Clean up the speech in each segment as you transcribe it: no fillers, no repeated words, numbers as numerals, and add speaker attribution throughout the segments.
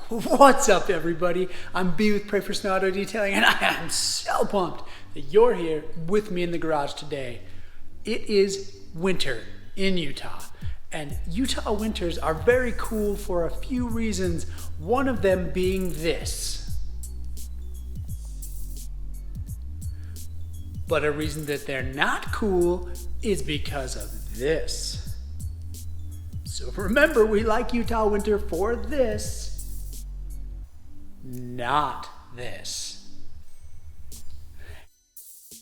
Speaker 1: What's up, everybody? I'm B with Pray for Snow Auto Detailing, and I am so pumped that you're here with me in the garage today. It is winter in Utah, and Utah winters are very cool for a few reasons, one of them being this. But a reason that they're not cool is because of this. So remember, we like Utah winter for this. Not this.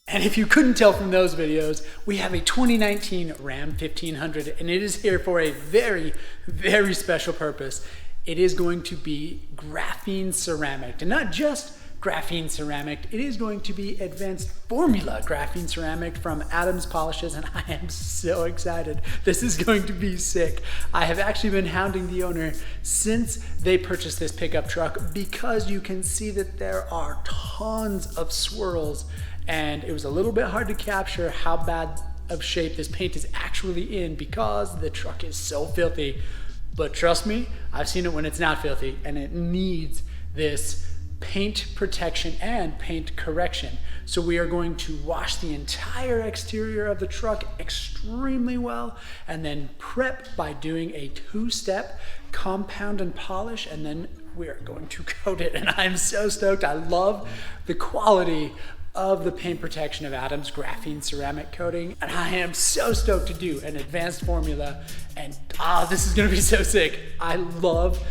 Speaker 1: And if you couldn't tell from those videos, we have a 2019 Ram 1500, and it is here for a very, very special purpose. It is going to be graphene ceramic, and not just graphene ceramic, it is going to be advanced formula graphene ceramic from Adams Polishes, and I am so excited. This is going to be sick. I have actually been hounding the owner since they purchased this pickup truck because you can see that there are tons of swirls, and it was a little bit hard to capture how bad of shape this paint is actually in because the truck is so filthy. But trust me, I've seen it when it's not filthy, and it needs this paint protection and paint correction. So we are going to wash the entire exterior of the truck extremely well and then prep by doing a two-step compound and polish, and then we are going to coat it. And I'm so stoked. I love the quality of the paint protection of Adams graphene ceramic coating, and I am so stoked to do an advanced formula, and this is gonna be so sick. I love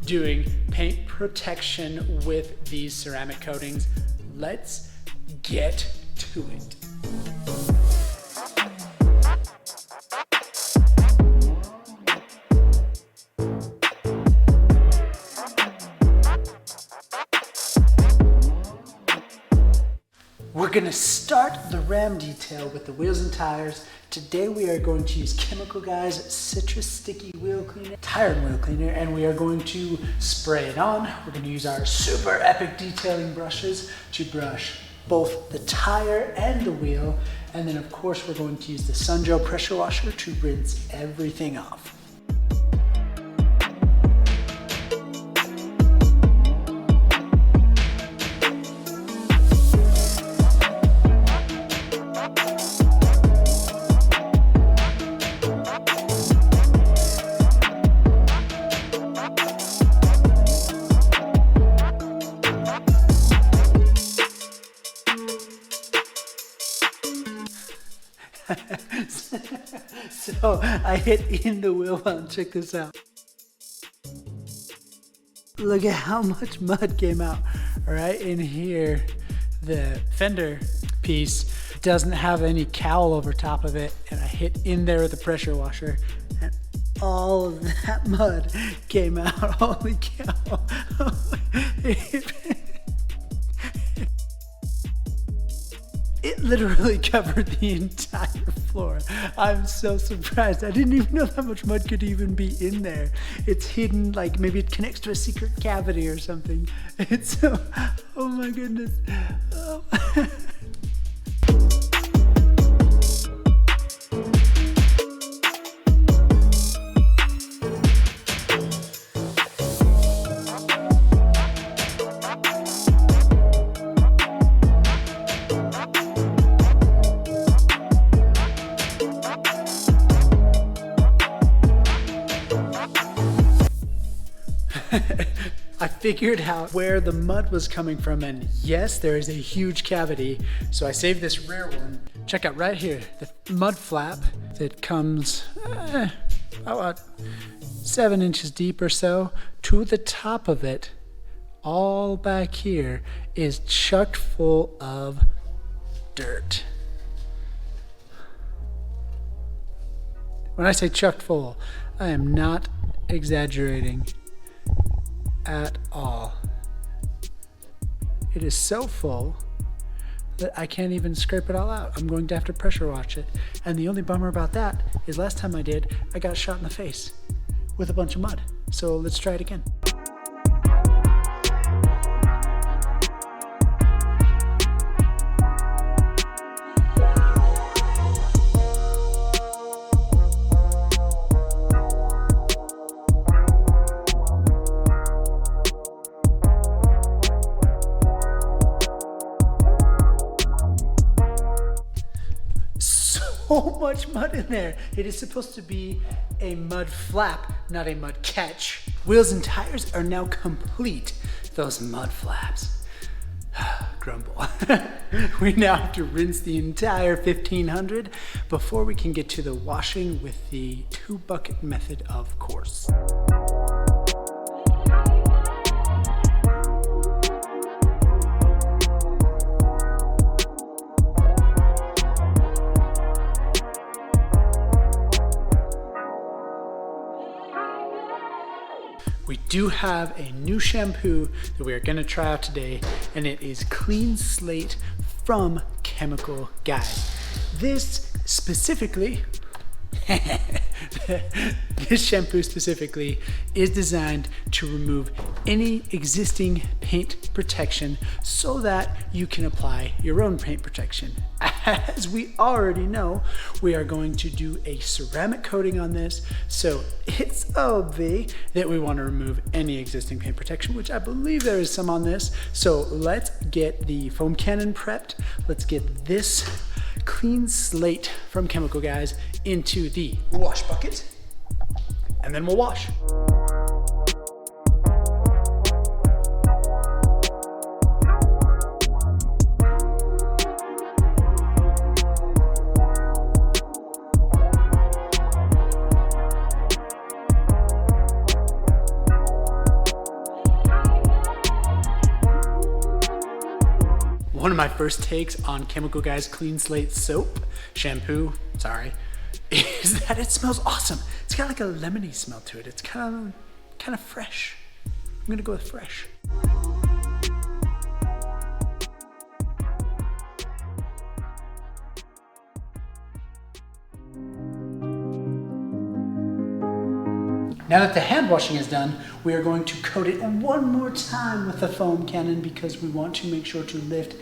Speaker 1: doing paint protection with these ceramic coatings. Let's get to it. We're gonna start the Ram detail with the wheels and tires. Today we are going to use Chemical Guy's Citrus Sticky Wheel Cleaner, Tire and Wheel Cleaner, and we are going to spray it on. We're gonna use our super epic detailing brushes to brush both the tire and the wheel. And then of course we're going to use the Sun Gel pressure washer to rinse everything off. So I hit in the wheel well, and check this out. Look at how much mud came out right in here. The fender piece doesn't have any cowl over top of it, and I hit in there with a pressure washer, and all of that mud came out. Holy cow. It literally covered the entire floor. I'm so surprised. I didn't even know that much mud could even be in there. It's hidden, like maybe it connects to a secret cavity or something. It's so, oh my goodness. Oh. I figured out where the mud was coming from, and yes, there is a huge cavity. So I saved this rear one. Check out right here, the mud flap that comes about 7 inches deep or so. To the top of it, all back here, is chucked full of dirt. When I say chucked full, I am not exaggerating at all. It is so full that I can't even scrape it all out. I'm going to have to pressure wash it. And the only bummer about that is last time I did, I got shot in the face with a bunch of mud. So let's try it again. so much mud in there. It is supposed to be a mud flap, not a mud catch. Wheels and tires are now complete. Those mud flaps. Grumble. We now have to rinse the entire 1500 before we can get to the washing with the 2-bucket method, of course. We do have a new shampoo that we are going to try out today, and it is Clean Slate from Chemical Guys. This specifically, this shampoo specifically is designed to remove any existing paint protection so that you can apply your own paint protection. As we already know, we are going to do a ceramic coating on this, so it's obvious that we want to remove any existing paint protection, which I believe there is some on this. So let's get the foam cannon prepped. Let's get this Clean Slate from Chemical Guys into the wash bucket, and then we'll wash. One of my first takes on Chemical Guys Clean Slate shampoo, is that it smells awesome. It's got like a lemony smell to it. It's kind of fresh. I'm gonna go with fresh. Now that the hand washing is done, we are going to coat it one more time with the foam cannon because we want to make sure to lift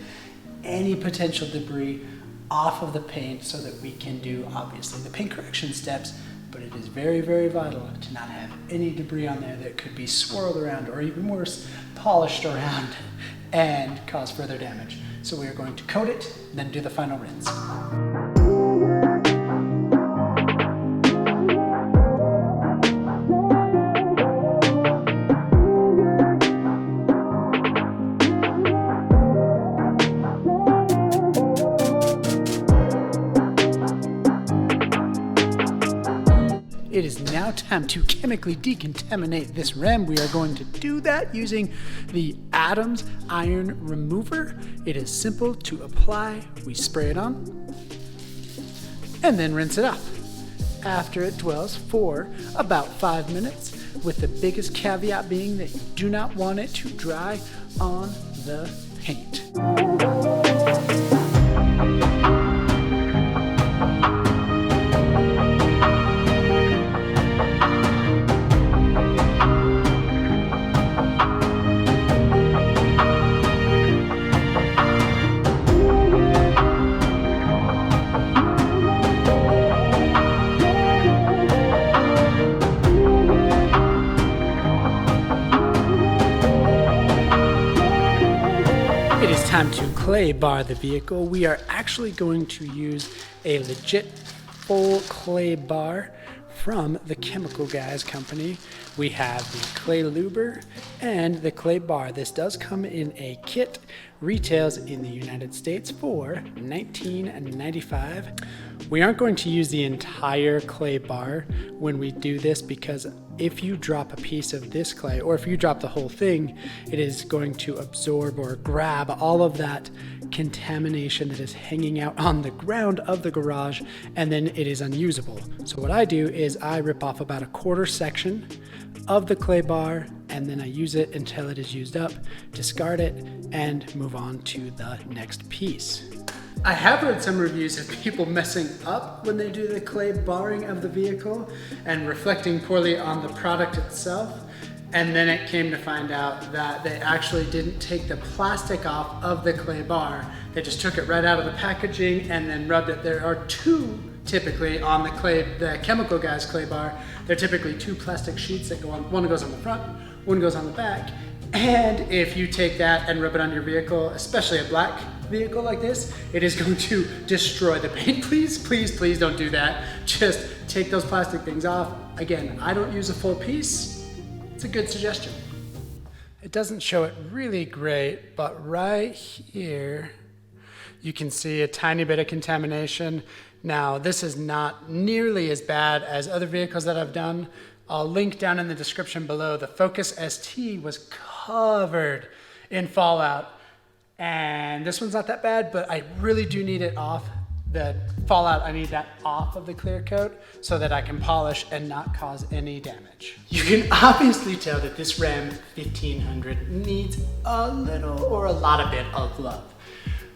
Speaker 1: any potential debris off of the paint so that we can do, obviously, the paint correction steps, but it is very, very vital to not have any debris on there that could be swirled around, or even worse, polished around and cause further damage. So we are going to coat it, then do the final rinse. It is now time to chemically decontaminate this ram. We are going to do that using the Adams Iron Remover. It is simple to apply. We spray it on and then rinse it off. After it dwells for about 5 minutes, with the biggest caveat being that you do not want it to dry on the paint. It is time to clay bar the vehicle. We are actually going to use a legit full clay bar from the Chemical Guys company. We have the clay luber and the clay bar. This does come in a kit, retails in the United States for $19.95. We aren't going to use the entire clay bar when we do this, because if you drop a piece of this clay, or if you drop the whole thing, it is going to absorb or grab all of that contamination that is hanging out on the ground of the garage, and then it is unusable. So what I do is I rip off about a quarter section of the clay bar, and then I use it until it is used up, discard it, and move on to the next piece. I have read some reviews of people messing up when they do the clay barring of the vehicle and reflecting poorly on the product itself. And then it came to find out that they actually didn't take the plastic off of the clay bar. They just took it right out of the packaging and then rubbed it. There are two typically on the Chemical Guys clay bar. They're typically two plastic sheets that go on. One goes on the front, one goes on the back. And if you take that and rub it on your vehicle, especially a black vehicle like this, it is going to destroy the paint. Please, please, please don't do that. Just take those plastic things off. Again, I don't use a full piece. It's a good suggestion. It doesn't show it really great, but right here, you can see a tiny bit of contamination. Now, this is not nearly as bad as other vehicles that I've done. I'll link down in the description below. The Focus ST was covered in fallout, and this one's not that bad, but I really do need it off. The fallout, I need that off of the clear coat so that I can polish and not cause any damage. You can obviously tell that this Ram 1500 needs a little or a lot of bit of love.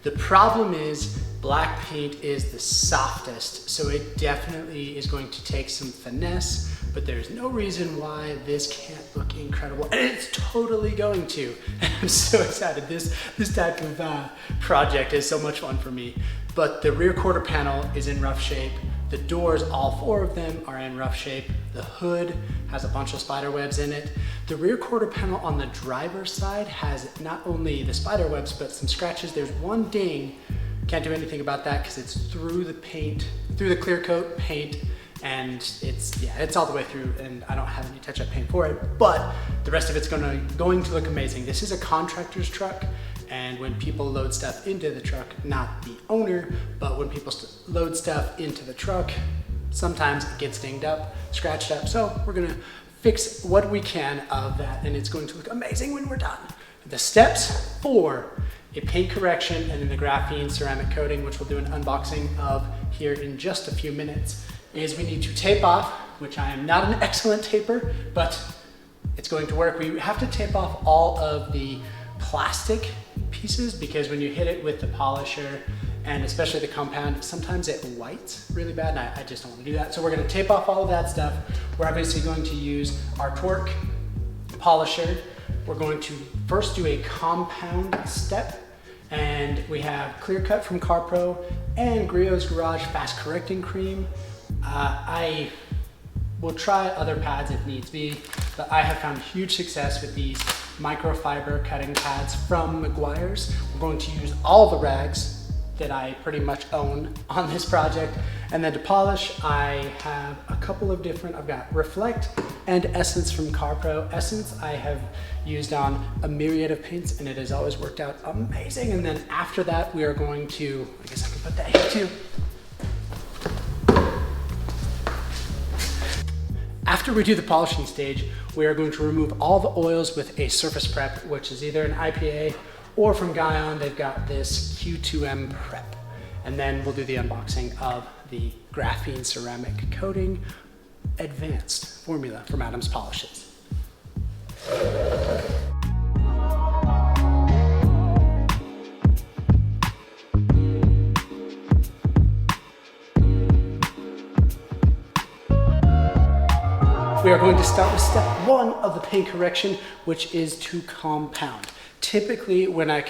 Speaker 1: The problem is black paint is the softest, so it definitely is going to take some finesse, but there's no reason why this can't look incredible, and it's totally going to. And I'm so excited. This type of project is so much fun for me. But the rear quarter panel is in rough shape. The doors, all four of them, are in rough shape. The hood has a bunch of spider webs in it. The rear quarter panel on the driver's side has not only the spider webs, but some scratches. There's one ding. Can't do anything about that because it's through the paint, through the clear coat paint, and it's all the way through, and I don't have any touch-up paint for it, but the rest of it's going to look amazing. This is a contractor's truck, and when people load stuff into the truck, not the owner, but when people load stuff into the truck, sometimes it gets dinged up, scratched up, so we're going to fix what we can of that, and it's going to look amazing when we're done. The steps for a paint correction and then the graphene ceramic coating, which we'll do an unboxing of here in just a few minutes, is we need to tape off, which I am not an excellent taper, but it's going to work. We have to tape off all of the plastic pieces because when you hit it with the polisher and especially the compound, sometimes it whites really bad, and I just don't want to do that. So we're going to tape off all of that stuff. We're obviously going to use our torque polisher. We're going to first do a compound step, and we have Clear Cut from CarPro and Griot's Garage Fast Correcting Cream. I will try other pads if needs be, but I have found huge success with these microfiber cutting pads from Meguiar's. We're going to use all the rags that I pretty much own on this project. And then to polish, I have a couple of different, I've got Reflect and Essence from CarPro. Essence I have used on a myriad of paints, and it has always worked out amazing. And then after that, we are going to, I guess I can put that here too. After we do the polishing stage, we are going to remove all the oils with a surface prep, which is either an IPA or from Guyon, they've got this Q2M prep. And then we'll do the unboxing of the Graphene Ceramic Coating Advanced formula from Adams Polishes. We are going to start with step one of the paint correction, which is to compound. Typically, when I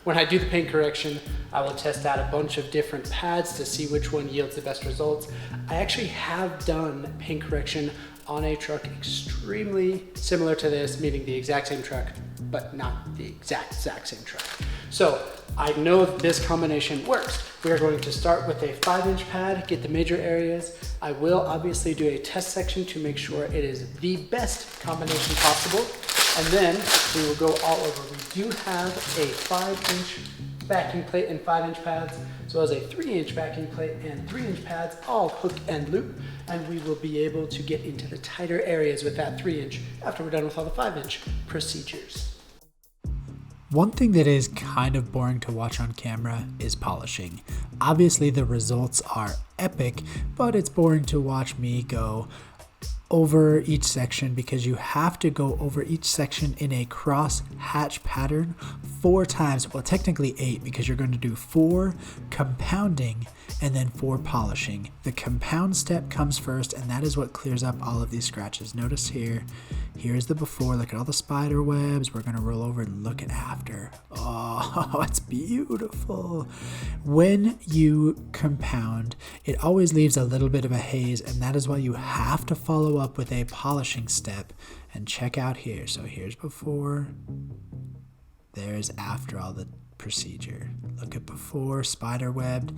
Speaker 1: when I do the paint correction, I will test out a bunch of different pads to see which one yields the best results. I actually have done paint correction on a truck extremely similar to this, meaning the exact same truck, but not the exact same truck. So I know that this combination works. We are going to start with a 5-inch pad, get the major areas. I will obviously do a test section to make sure it is the best combination possible. And then we will go all over. We do have a 5-inch backing plate and 5-inch pads, as well as a 3-inch backing plate and 3-inch pads, all hook and loop. And we will be able to get into the tighter areas with that 3-inch after we're done with all the 5-inch procedures.
Speaker 2: One thing that is kind of boring to watch on camera is polishing. Obviously the results are epic, but it's boring to watch me go over each section because you have to go over each section in a cross hatch pattern 4 times. Well, technically 8, because you're going to do 4 compounding and then 4 polishing. The compound step comes first, and that is what clears up all of these scratches. Notice here's the before. Look at all the spider webs. We're going to roll over and look at after. Oh, it's beautiful. When you compound, it always leaves a little bit of a haze, and that is why you have to follow up with a polishing step. And check out here. So here's before, There's after all the procedure. Look at before, spider webbed,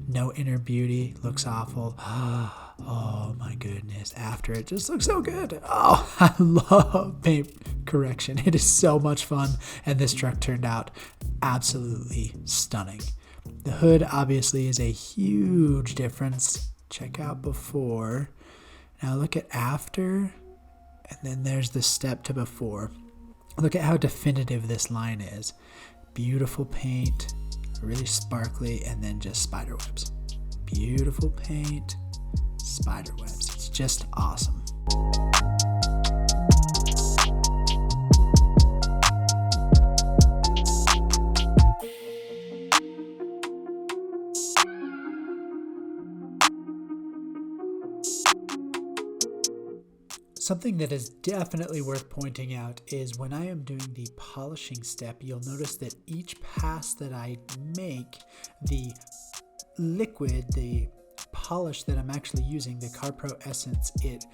Speaker 2: no inner beauty, looks awful. Oh my goodness, after it just looks so good. Oh, I love paint correction. It is so much fun, and this truck turned out absolutely stunning. The hood obviously is a huge difference. Check out before. Now look at after, and then there's the step to before. Look at how definitive this line is. Beautiful paint, really sparkly, and then just spider webs. Beautiful paint, spider webs. It's just awesome. Something that is definitely worth pointing out is when I am doing the polishing step, you'll notice that each pass that I make, the liquid, the polish that I'm actually using, the CarPro Essence, it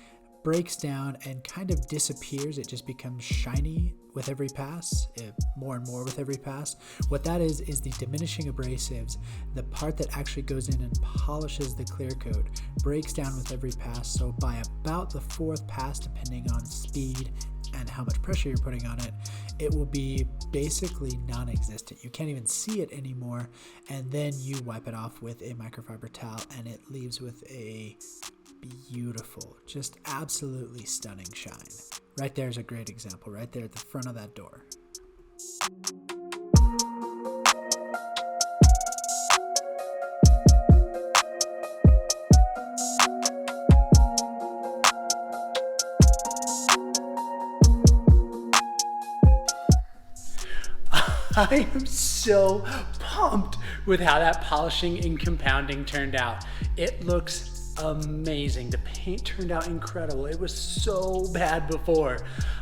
Speaker 2: breaks down and kind of disappears. It just becomes shiny with every pass, more and more with every pass. What that is the diminishing abrasives. The part that actually goes in and polishes the clear coat breaks down with every pass. So by about the fourth pass, depending on speed and how much pressure you're putting on it, it will be basically non-existent. You can't even see it anymore. And then you wipe it off with a microfiber towel and it leaves with a beautiful, just absolutely stunning shine. Right there is a great example, right there at the front of that door.
Speaker 1: I am so pumped with how that polishing and compounding turned out. It looks amazing. The paint turned out incredible. It was so bad before.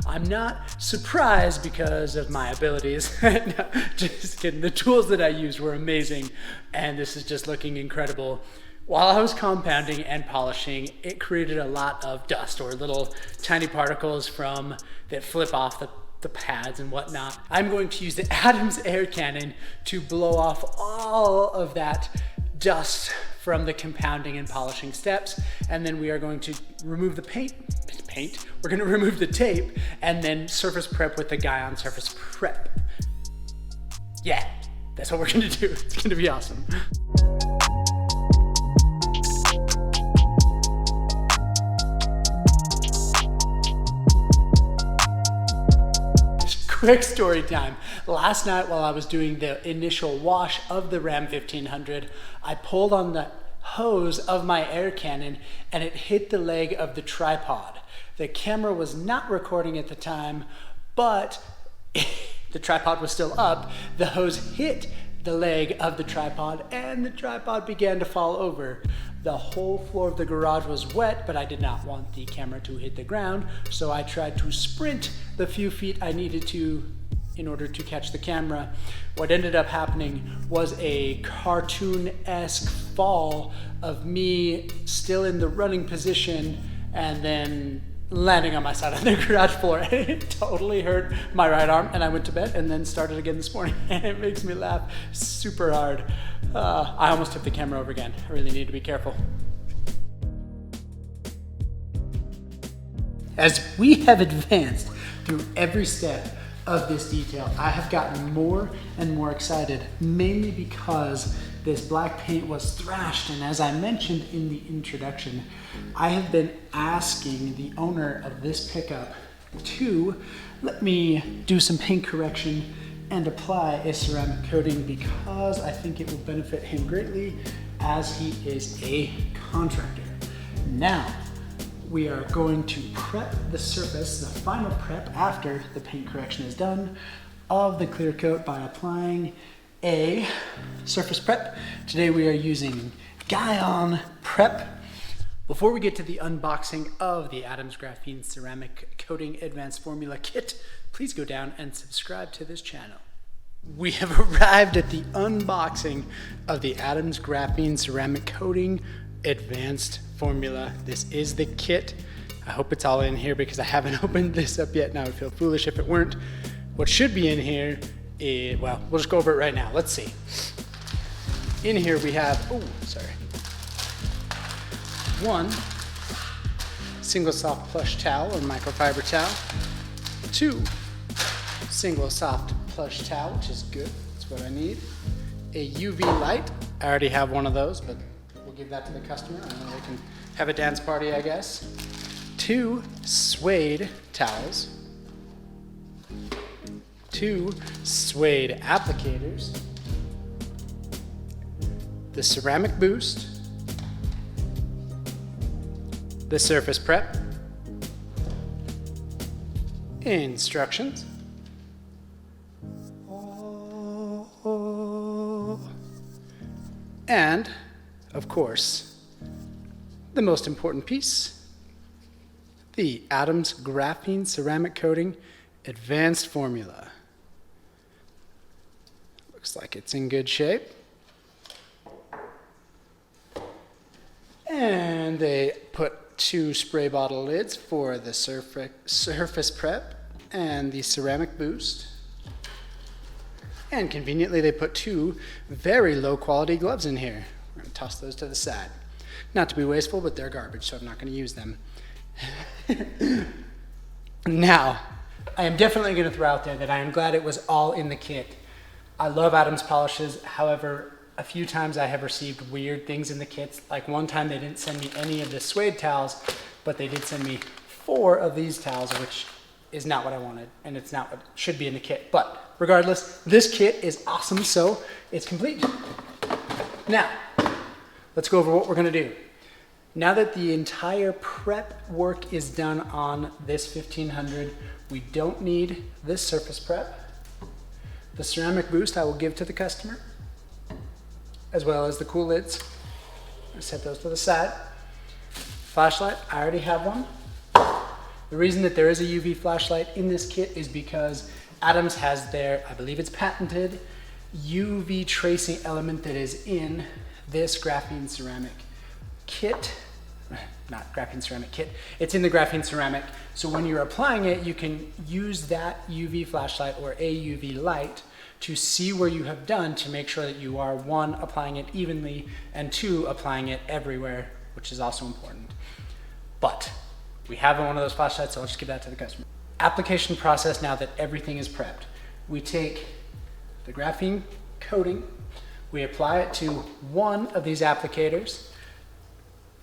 Speaker 1: I'm not surprised because of my abilities. No, just kidding. The tools that I used were amazing, and this is just looking incredible. While I was compounding and polishing, it created a lot of dust or little tiny particles that flip off the pads and whatnot. I'm going to use the Adams air cannon to blow off all of that dust from the compounding and polishing steps, and then we are going to remove the paint. We're going to remove the tape and then surface prep with the guy on surface prep. Yeah, that's what we're going to do. It's going to be awesome. Quick story time. Last night while I was doing the initial wash of the Ram 1500, I pulled on the hose of my air cannon and it hit the leg of the tripod. The camera was not recording at the time, but the tripod was still up. The hose hit the leg of the tripod and the tripod began to fall over. The whole floor of the garage was wet, but I did not want the camera to hit the ground, so I tried to sprint the few feet I needed to in order to catch the camera. What ended up happening was a cartoon-esque fall of me still in the running position and then landing on my side on the garage floor. It totally hurt my right arm, and I went to bed and then started again this morning, and it makes me laugh super hard. I almost tipped the camera over again. I really need to be careful. As we have advanced through every step of this detail, I have gotten more and more excited, mainly because this black paint was thrashed, and as I mentioned in the introduction, I have been asking the owner of this pickup to let me do some paint correction and apply a ceramic coating because I think it will benefit him greatly as he is a contractor. Now, we are going to prep the surface, the final prep after the paint correction is done, of the clear coat by applying a surface prep. Today we are using Guyon Prep. Before we get to the unboxing of the Adams Graphene Ceramic Coating Advanced Formula Kit, please go down and subscribe to this channel. We have arrived at the unboxing of the Adams Graphene Ceramic Coating Advanced Formula. This is the kit. I hope it's all in here because I haven't opened this up yet and I would feel foolish if it weren't. What should be in here well, we'll just go over it right now. Let's see. In here we have, one single soft plush towel or microfiber towel, two single soft plush towel, which is good, that's what I need, a UV light, I already have one of those, but we'll give that to the customer. I know they can have a dance party, I guess. Two suede towels, two suede applicators, the ceramic boost, the surface prep, instructions, and, of course, the most important piece, the Adams Graphene Ceramic Coating Advanced Formula. Looks like it's in good shape. And they put two spray bottle lids for the surface prep and the ceramic boost. And conveniently, they put two very low quality gloves in here. We're going to toss those to the side. Not to be wasteful, but they're garbage, so I'm not going to use them. Now, I am definitely going to throw out there that I am glad it was all in the kit. I love Adams polishes. However, a few times I have received weird things in the kits. Like one time they didn't send me any of the suede towels, but they did send me 4 of these towels, which is not what I wanted, and it's not what should be in the kit. But regardless, this kit is awesome, so it's complete. Now, let's go over what we're gonna do. Now that the entire prep work is done on this 1500, we don't need this surface prep. The ceramic boost I will give to the customer, as well as the cool lids. I set those to the side. Flashlight, I already have one. The reason that there is a UV flashlight in this kit is because Adams has their, I believe it's patented, UV tracing element that is in this graphene ceramic kit. Not graphene ceramic kit, it's in the graphene ceramic. So when you're applying it, you can use that UV flashlight or a UV light to see where you have done to make sure that you are, 1, applying it evenly, and 2, applying it everywhere, which is also important. But we have one of those flashlights, so I'll just give that to the customer. Application process now that everything is prepped. We take the graphene coating, we apply it to one of these applicators,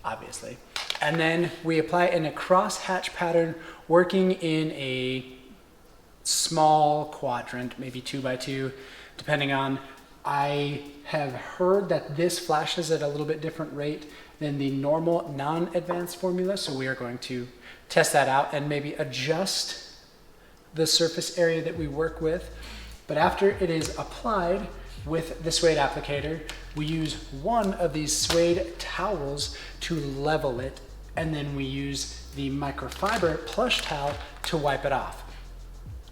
Speaker 1: obviously, and then we apply it in a cross-hatch pattern, working in a small quadrant, maybe 2 by 2, depending on, I have heard that this flashes at a little bit different rate than the normal non-advanced formula, so we are going to test that out and maybe adjust the surface area that we work with. But after it is applied with the suede applicator, we use one of these suede towels to level it, and then we use the microfiber plush towel to wipe it off.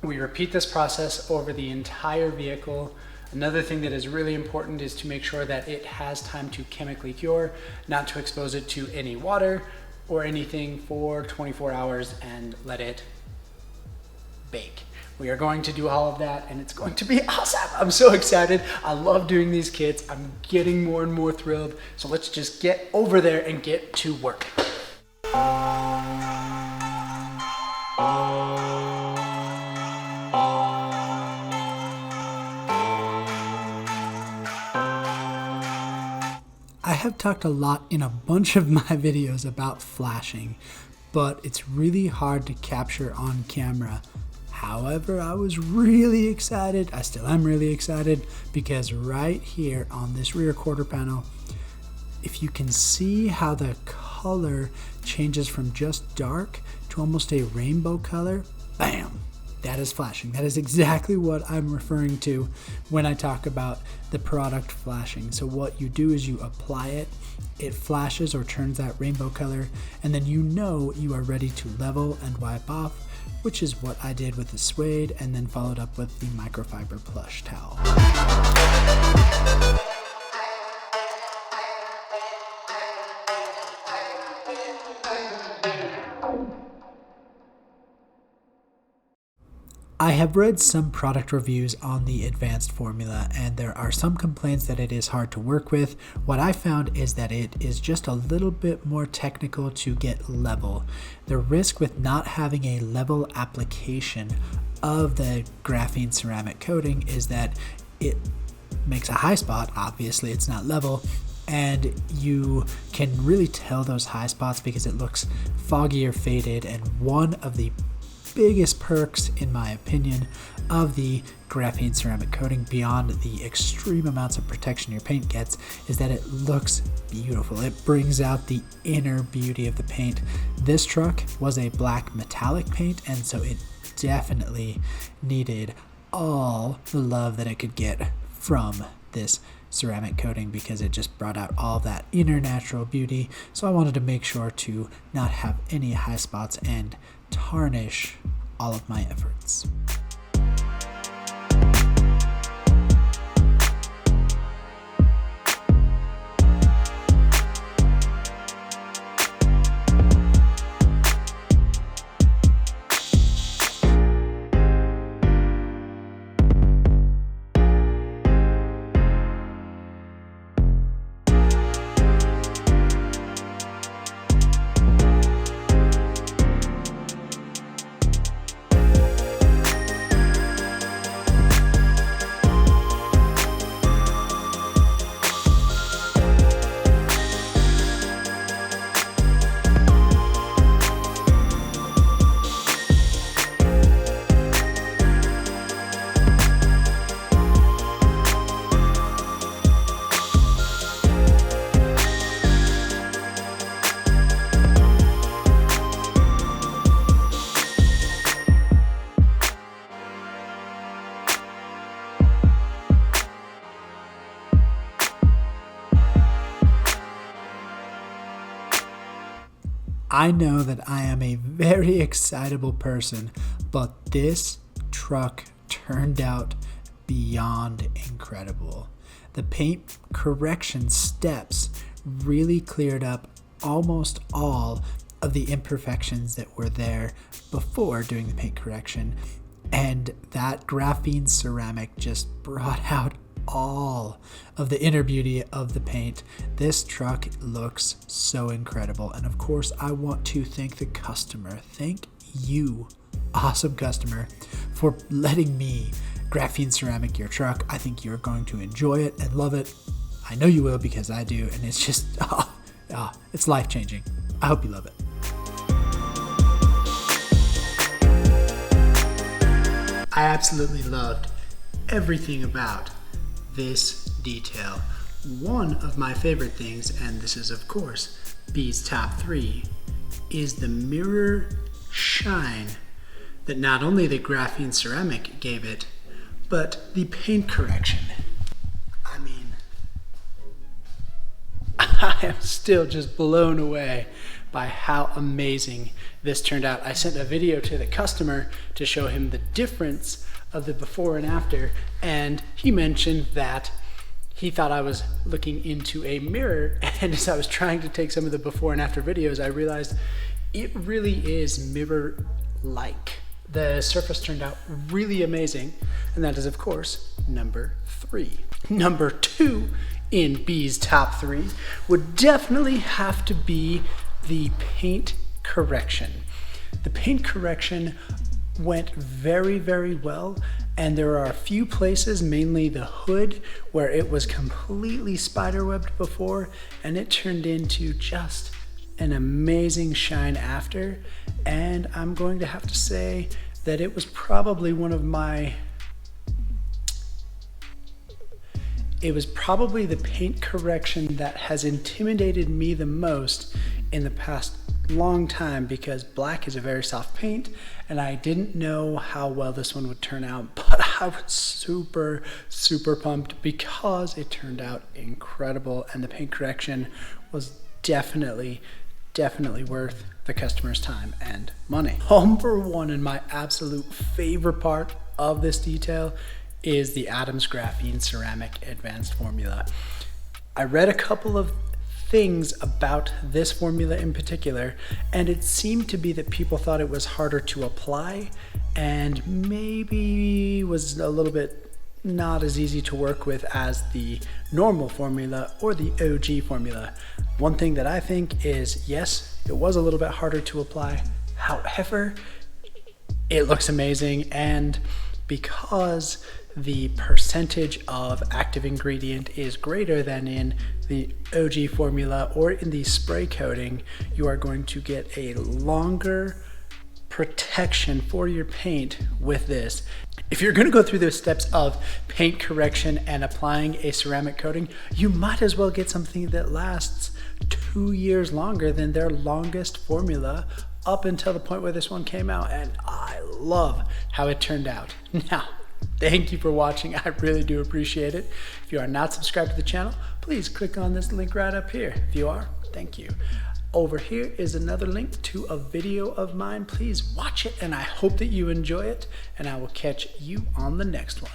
Speaker 1: We repeat this process over the entire vehicle. Another thing that is really important is to make sure that it has time to chemically cure, not to expose it to any water or anything for 24 hours and let it bake. We are going to do all of that, and it's going to be awesome. I'm so excited. I love doing these kits. I'm getting more and more thrilled. So let's just get over there and get to work.
Speaker 2: I have talked a lot in a bunch of my videos about flashing, but it's really hard to capture on camera. However, I was really excited, I still am really excited, because right here on this rear quarter panel, if you can see how the color changes from just dark to almost a rainbow color, bam! That is flashing. That is exactly what I'm referring to when I talk about the product flashing. So what you do is you apply it, it flashes or turns that rainbow color, and then you know you are ready to level and wipe off, which is what I did with the suede and then followed up with the microfiber plush towel. I have read some product reviews on the advanced formula, and there are some complaints that it is hard to work with. What I found is that it is just a little bit more technical to get level. The risk with not having a level application of the graphene ceramic coating is that it makes a high spot. Obviously it's not level, and you can really tell those high spots because it looks foggy or faded. And one of the biggest perks, in my opinion, of the graphene ceramic coating, beyond the extreme amounts of protection your paint gets, is that it looks beautiful. It brings out the inner beauty of the paint. This truck was a black metallic paint, and so it definitely needed all the love that it could get from this ceramic coating because it just brought out all that inner natural beauty. So I wanted to make sure to not have any high spots and tarnish all of my efforts. I know that I am a very excitable person, but this truck turned out beyond incredible. The paint correction steps really cleared up almost all of the imperfections that were there before doing the paint correction, and that graphene ceramic just brought out all of the inner beauty of the paint. This truck looks so incredible, and of course I want to thank the customer. Thank you, awesome customer, for letting me graphene ceramic your truck. I think you're going to enjoy it and love it. I know you will because I do, and it's just it's life-changing. I hope you love it. I absolutely loved everything about this detail. One of my favorite things, and this is of course B's top 3, is the mirror shine that not only the graphene ceramic gave it, but the paint correction. I mean, I am still just blown away by how amazing this turned out. I sent a video to the customer to show him the difference of the before and after, and he mentioned that he thought I was looking into a mirror, and as I was trying to take some of the before and after videos, I realized it really is mirror-like. The surface turned out really amazing, and that is of course number 3. Number 2 in B's top 3 would definitely have to be the paint correction. The paint correction went very, very well, and there are a few places, mainly the hood, where it was completely spiderwebbed before, and it turned into just an amazing shine after. And I'm going to have to say that it was probably the paint correction that has intimidated me the most in the past long time, because black is a very soft paint and I didn't know how well this one would turn out, but I was super pumped because it turned out incredible, and the paint correction was definitely worth the customer's time and money. Number 1 and my absolute favorite part of this detail is the Adams Graphene Ceramic Advanced Formula. I read a couple of
Speaker 1: things about this formula in particular, and it seemed to be that people thought it was harder to apply and maybe was a little bit not as easy to work with as the normal formula or the OG formula. One thing that I think is, yes, it was a little bit harder to apply. However, it looks amazing, and because the percentage of active ingredient is greater than in the OG formula or in the spray coating, you are going to get a longer protection for your paint with this. If you're going to go through those steps of paint correction and applying a ceramic coating, you might as well get something that lasts 2 years longer than their longest formula up until the point where this one came out, and I love how it turned out. Now, thank you for watching. I really do appreciate it. If you are not subscribed to the channel, please click on this link right up here. If you are, thank you. Over here is another link to a video of mine. Please watch it, and I hope that you enjoy it, and I will catch you on the next one.